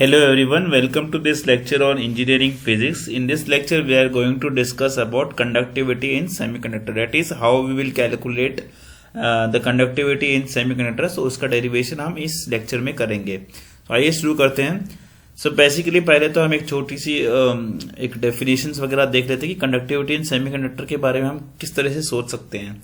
Hello everyone, welcome to this lecture on engineering physics. In this lecture we are going to discuss about conductivity in semiconductor. That is how we will calculate the conductivity in semiconductor. So उसका derivation हम इस lecture में करेंगे. तो आइए शुरू करते हैं. सो बेसिकली पहले तो हम एक छोटी सी एक डेफिनेशंस वगैरह देख लेते हैं कि कंडक्टिविटी इन सेमीकंडक्टर के बारे में हम किस तरह से सोच सकते हैं.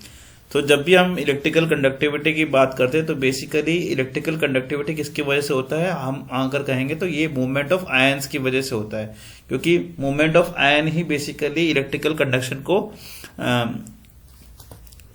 तो जब भी हम इलेक्ट्रिकल कंडक्टिविटी की बात करते हैं तो बेसिकली इलेक्ट्रिकल कंडक्टिविटी किसकी वजह से होता है, हम अगर कहेंगे तो ये मूवमेंट ऑफ आयंस की वजह से होता है, क्योंकि मूवमेंट ऑफ आयन ही बेसिकली इलेक्ट्रिकल कंडक्शन को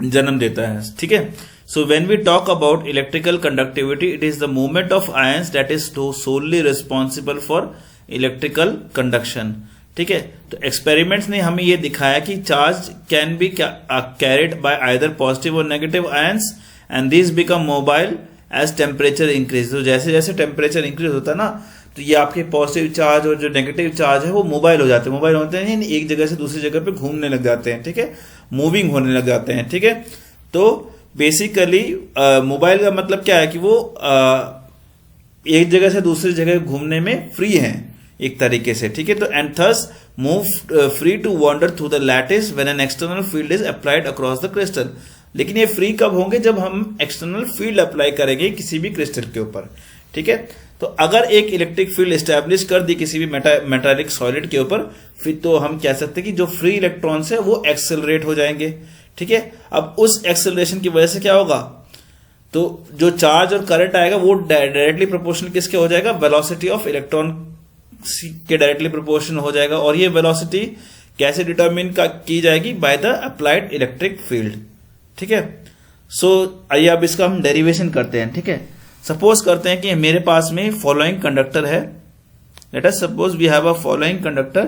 जन्म देता है. ठीक है. So when we talk about electrical conductivity, it is the movement of ions that is solely responsible for electrical conduction. ठीक है. तो एक्सपेरिमेंट्स ने हमें यह दिखाया कि charge can be carried by either positive और negative ions and this become mobile as temperature increase. तो जैसे जैसे टेम्परेचर इंक्रीज होता है ना, तो ये आपके पॉजिटिव चार्ज और जो नेगेटिव चार्ज है वो मोबाइल हो जाते हैं. मोबाइल होते हैं एक जगह से दूसरी जगह पे घूमने लग जाते हैं. ठीक है. मूविंग होने लग जाते हैं. ठीक है. तो बेसिकली मोबाइल का मतलब क्या है कि वो एक जगह से दूसरी जगह घूमने में फ्री है एक तरीके से. ठीक है. तो and thus move free to wander through the lattice when an external field is applied across the crystal. लेकिन ये फ्री कब होंगे, जब हम एक्सटर्नल फील्ड अप्लाई करेंगे किसी भी क्रिस्टल के ऊपर. ठीक है. तो अगर एक इलेक्ट्रिक फील्ड एस्टैब्लिश कर दी किसी भी मेटालिक सॉलिड के ऊपर, फिर तो हम कह सकते हैं कि जो फ्री इलेक्ट्रॉन्स है वो एक्सेलरेट हो जाएंगे. ठीक है. अब उस एक्सेलरेशन की वजह से क्या होगा, तो जो चार्ज और करंट आएगा वो डायरेक्टली प्रोपोर्शनल किसके हो जाएगा, वेलोसिटी ऑफ इलेक्ट्रॉन के डायरेक्टली प्रोपोर्शनल हो जाएगा. और ये वेलोसिटी कैसे डिटरमिन की जाएगी, by the applied electric field. ठीक है. सो आइए अब इसका हम डेरिवेशन करते हैं. ठीक है. सपोज करते हैं कि मेरे पास में फॉलोइंग कंडक्टर है. Let us suppose we have a following conductor.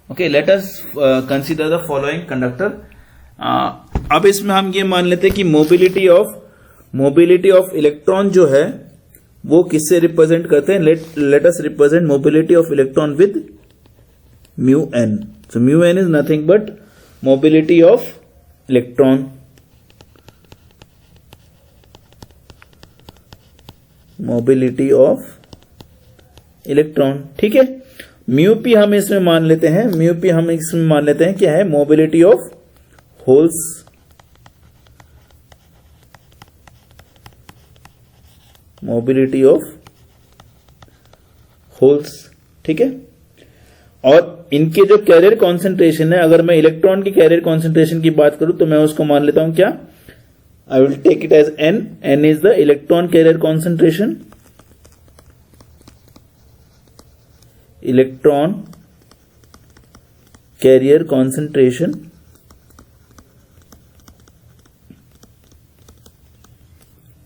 Okay, let us consider the following conductor. अब इसमें हम ये मान लेते हैं कि मोबिलिटी ऑफ इलेक्ट्रॉन जो है वो किससे रिप्रेजेंट करते हैं. Let us represent mobility of electron with mu n. So mu n is nothing but mobility of electron. Mobility of electron. ठीक है. म्यू पी हम इसमें मान लेते हैं. म्यू पी हम इसमें मान लेते हैं क्या है, mobility of holes. Mobility of holes. ठीक है. और इनके जो कैरियर कॉन्सेंट्रेशन है, अगर मैं इलेक्ट्रॉन की कैरियर कॉन्सेंट्रेशन की बात करूं तो मैं उसको मान लेता हूं क्या, I will take it as N. N is the electron carrier concentration. Electron carrier concentration.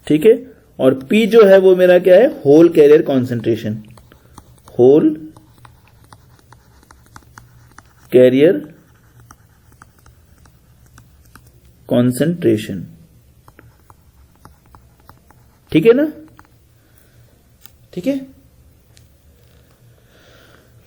ठीक है. और P जो है वो मेरा क्या है, hole carrier concentration. Hole carrier concentration. ठीक है ना. ठीक है.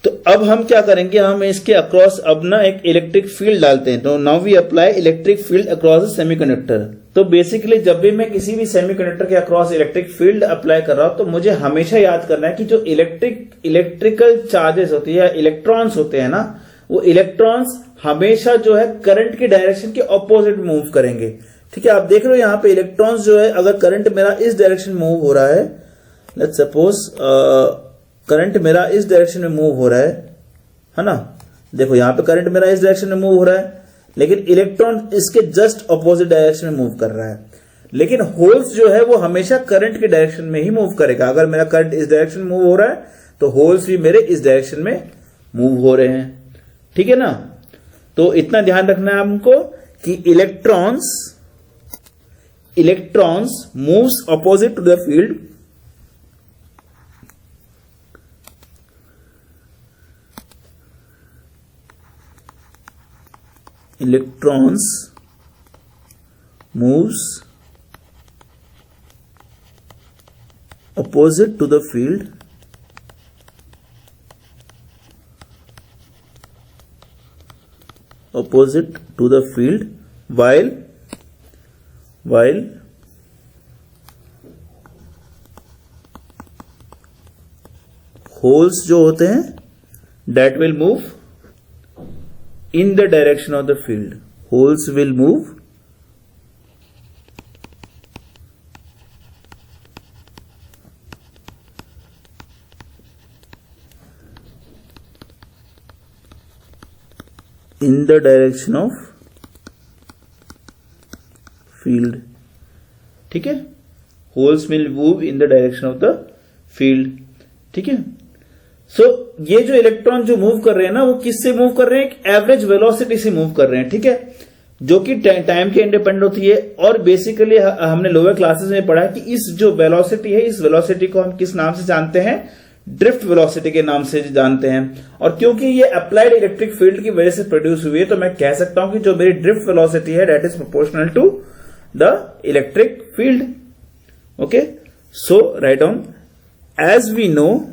तो अब हम क्या करेंगे, हम इसके अक्रॉस अब ना एक इलेक्ट्रिक फील्ड डालते हैं. तो now we apply electric field across the semiconductor. तो बेसिकली जब भी मैं किसी भी सेमीकंडक्टर के अक्रॉस इलेक्ट्रिक फील्ड अप्लाई कर रहा हूं तो मुझे हमेशा याद करना है कि जो इलेक्ट्रिकल चार्जेस होती है, इलेक्ट्रॉन्स होते हैं ना, वो इलेक्ट्रॉन्स हमेशा जो है करंट की डायरेक्शन के ऑपोजिट मूव करेंगे. ठीक है. आप देख रहे हो यहां पे इलेक्ट्रॉन्स जो है, अगर करंट मेरा इस डायरेक्शन मूव हो रहा है, लेट्स सपोज करंट मेरा इस डायरेक्शन में मूव हो रहा है ना. देखो यहां पे करंट मेरा इस डायरेक्शन में मूव हो रहा है, लेकिन इलेक्ट्रॉन इसके जस्ट ऑपोजिट डायरेक्शन में मूव कर रहा है. लेकिन होल्स जो है वो हमेशा करंट के डायरेक्शन में ही मूव करेगा. अगर मेरा करंट इस डायरेक्शन में मूव हो रहा है तो होल्स भी मेरे इस डायरेक्शन में मूव हो रहे हैं. ठीक है ना. तो इतना ध्यान रखना है हमको कि electrons moves opposite to the field. Electrons moves opposite to the field while holes जो होते हैं that will move in the direction of the field, holes will move in the direction of field. ठीक है, holes will move in the direction of the field. ठीक है, सो ये जो electron जो मूव कर रहे हैं ना, वो किससे मूव कर रहे हैं? एक एवरेज वेलोसिटी से मूव कर रहे हैं. ठीक है, जो कि टाइम के इंडिपेंडेंट होती है. और बेसिकली हमने लोअर क्लासेस में पढ़ा है कि इस जो वेलोसिटी है, इस वेलोसिटी को हम किस नाम से जानते हैं? ड्रिफ्ट वेलोसिटी के नाम से जानते हैं. और क्योंकि ये अप्लाइड इलेक्ट्रिक फील्ड की वजह से प्रोड्यूस हुई है, तो मैं कह सकता हूं कि जो मेरी ड्रिफ्ट वेलोसिटी है that is proportional to the electric field. Okay, so write down as we know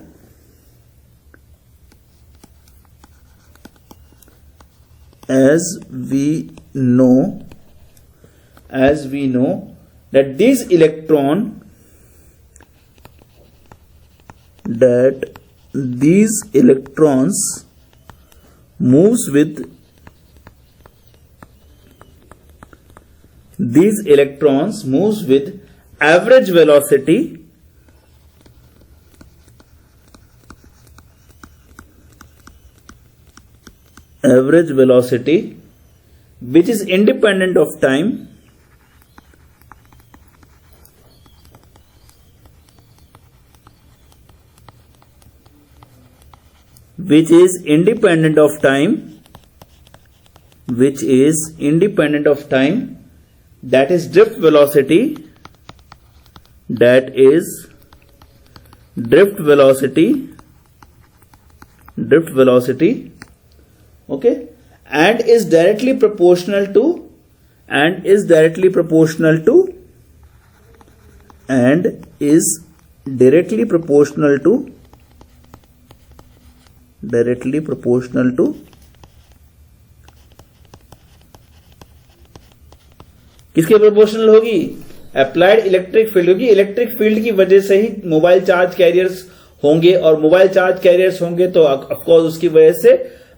that these electrons moves with average velocity which is independent of time, which is independent of time, that is drift velocity, okay, and is directly proportional to किसके proportional होगी? Applied electric field होगी. Electric field की वजह से ही mobile charge carriers होंगे, और mobile charge carriers होंगे तो ऑफकोर्स उसकी वजह से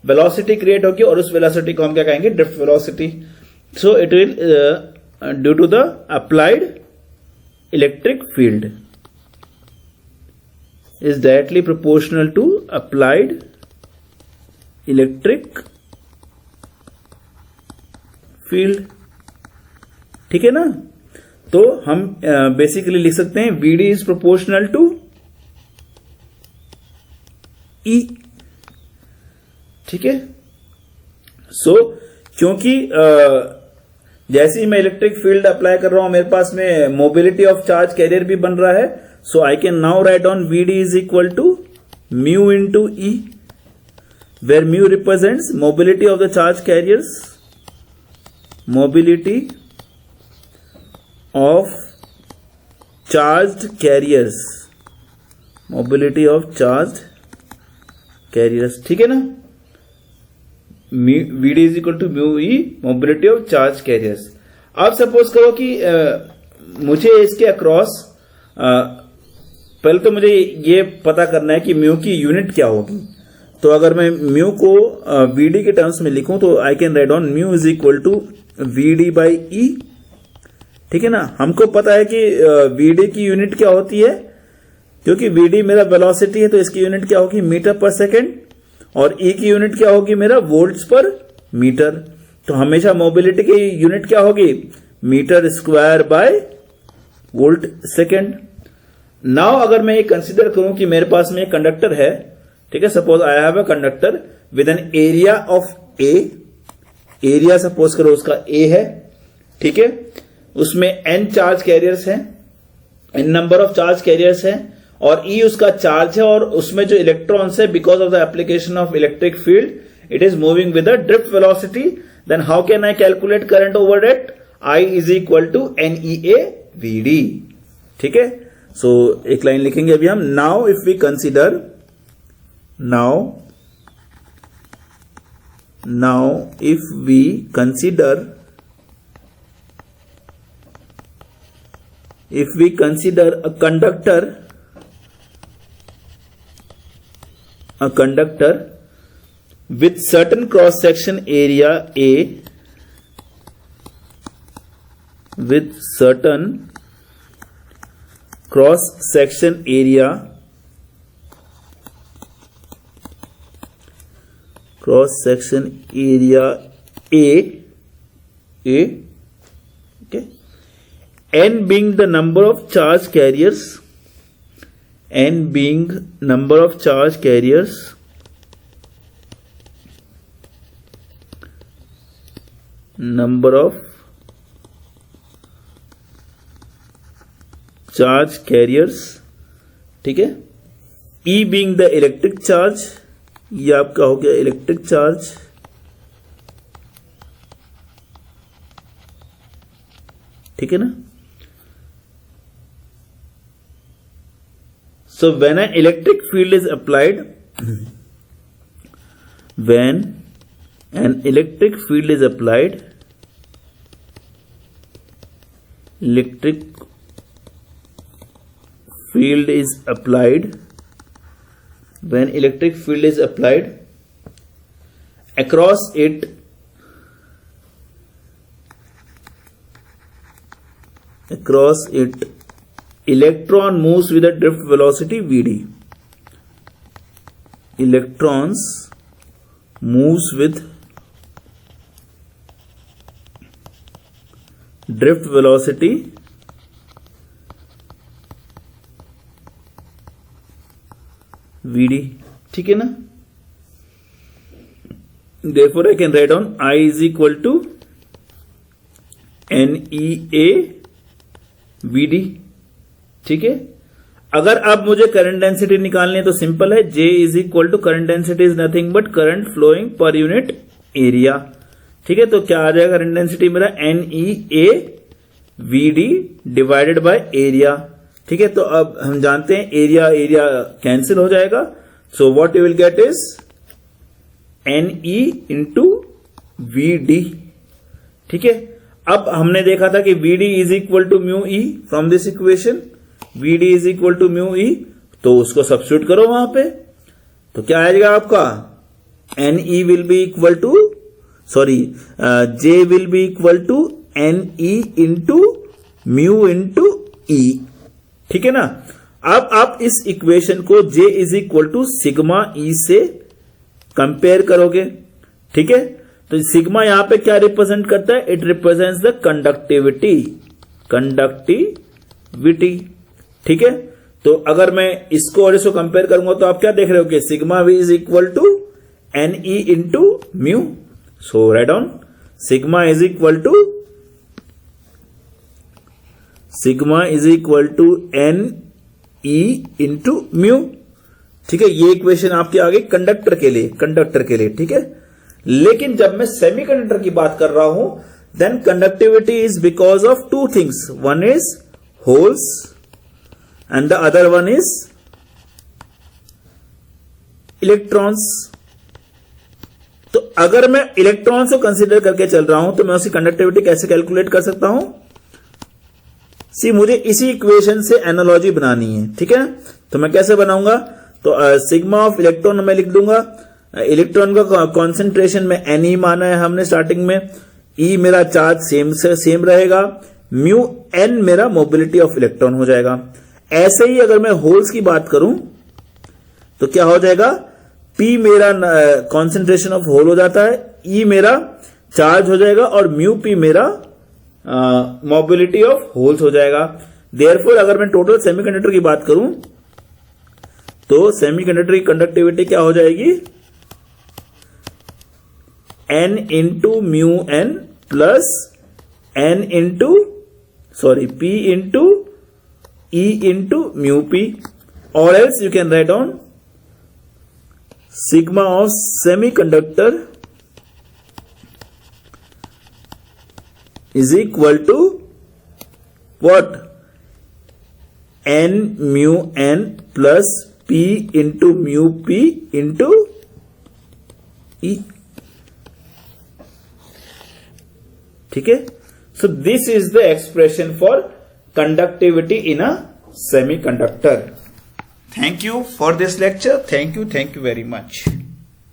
वेलोसिटी क्रिएट होगी, और उस वेलोसिटी को हम क्या कहेंगे? Drift velocity. So it will due to the applied electric field is directly proportional to applied electric field. ठीक है ना? तो हम बेसिकली लिख सकते हैं VD is proportional to E. ठीक है, सो क्योंकि जैसे ही मैं इलेक्ट्रिक फील्ड अप्लाई कर रहा हूं, मेरे पास में मोबिलिटी ऑफ चार्ज कैरियर भी बन रहा है. So I can now write down VD is equal to mu into E, where mu represents mobility of the charge carriers, mobility of charged carriers, ठीक है ना? VD is equal to mu E, mobility of charge carriers. आप suppose करो कि मुझे इसके across पहले तो मुझे ये पता करना है कि म्यू की यूनिट क्या होगी. तो अगर मैं म्यू को VD के टर्म्स में लिखूं तो I can write down mu is equal to VD by E. ठीक है ना? हमको पता है कि VD की यूनिट क्या होती है, क्योंकि VD मेरा वेलोसिटी है, तो इसकी यूनिट क्या होगी? मीटर पर सेकेंड. और E की यूनिट क्या होगी? मेरा वोल्ट्स पर मीटर. तो हमेशा मोबिलिटी की यूनिट क्या होगी? Metre square by volt second. Now अगर मैं ये कंसीडर करूं कि मेरे पास में एक कंडक्टर है. ठीक है, suppose I have a conductor with an area of A. Area suppose करो उसका ए है. ठीक है, उसमें n चार्ज कैरियर्स हैं, n number of charge carriers हैं, और E उसका चार्ज है, और उसमें जो इलेक्ट्रॉन्स है, because of the application of electric field it is moving with a drift velocity. Then how can I calculate current over it? I is equal to NEA VD. ठीक है, सो एक line लिखेंगे अभी हम. Now if we consider if we consider a conductor a conductor with certain cross section area A, with certain cross section area A, okay, n being the number of charge carriers, ठीक है, E being the electric charge, ये आपका हो गया electric charge, ठीक है ना. So when an electric field is applied, electric field is applied, across it, electron moves with a drift velocity Vd. Electrons moves with drift velocity Vd, ठीक है ना. Therefore I can write down I is equal to NEA Vd, ठीक है. अगर अब मुझे current density निकालनी है तो सिंपल है, J is equal to current density is nothing but current flowing per unit area, ठीक है. तो क्या आ जाएगा करंट डेंसिटी मेरा NEA Vd divided by area, ठीक है. तो अब हम जानते हैं एरिया कैंसिल हो जाएगा. So what you will get is NE into Vd, ठीक है. अब हमने देखा था कि Vd is equal to mu e from this equation, Vd is equal to mu e, तो उसको सब्स्टिट्यूट करो वहां पे, तो क्या आएगा आपका NE will be equal to J will be equal to NE into mu into e, ठीक है ना. अब आप इस इक्वेशन को J is equal to sigma e से कंपेयर करोगे, ठीक है. तो सिग्मा यहां पे क्या रिप्रेजेंट करता है, इट रिप्रेजेंट्स द कंडक्टिविटी, ठीक है. तो अगर मैं इसको और इसको कंपेयर करूंगा तो आप क्या देख रहे हो कि sigma V is equal to NE into mu. So write down sigma is equal to NE into mu, ठीक है. ये इक्वेशन आपकी आ गई कंडक्टर के लिए, ठीक है. लेकिन जब मैं सेमीकंडक्टर की बात कर रहा हूं, then conductivity is because of two things, one is holes and the other one is electrons. तो अगर मैं इलेक्ट्रॉन्स को कंसीडर करके चल रहा हूं तो मैं उसकी कंडक्टिविटी कैसे कैलकुलेट कर सकता हूं. मुझे इसी इक्वेशन से एनालॉजी बनानी है, ठीक है. तो मैं कैसे बनाऊंगा, तो सिग्मा ऑफ इलेक्ट्रॉन मैं लिख दूंगा. इलेक्ट्रॉन का कॉन्सेंट्रेशन में Ne माना है हमने स्टार्टिंग में, E मेरा चार्ज सेम रहेगा, म्यू n मेरा मोबिलिटी ऑफ इलेक्ट्रॉन हो जाएगा. ऐसे ही अगर मैं होल्स की बात करूं तो क्या हो जाएगा, P मेरा कॉन्सेंट्रेशन ऑफ होल हो जाता है, E मेरा चार्ज हो जाएगा और म्यू P मेरा मोबिलिटी ऑफ होल्स हो जाएगा. देयरफॉर अगर मैं टोटल सेमीकंडक्टर की बात करूं तो सेमीकंडक्टर की कंडक्टिविटी क्या हो जाएगी, N into mu n plus P into E into mu P, और else you can write down sigma of semiconductor is equal to what, N mu n plus P into mu P into E, ठीक है. So this is the expression for conductivity in a semiconductor, Thank you for this lecture. Thank you very much.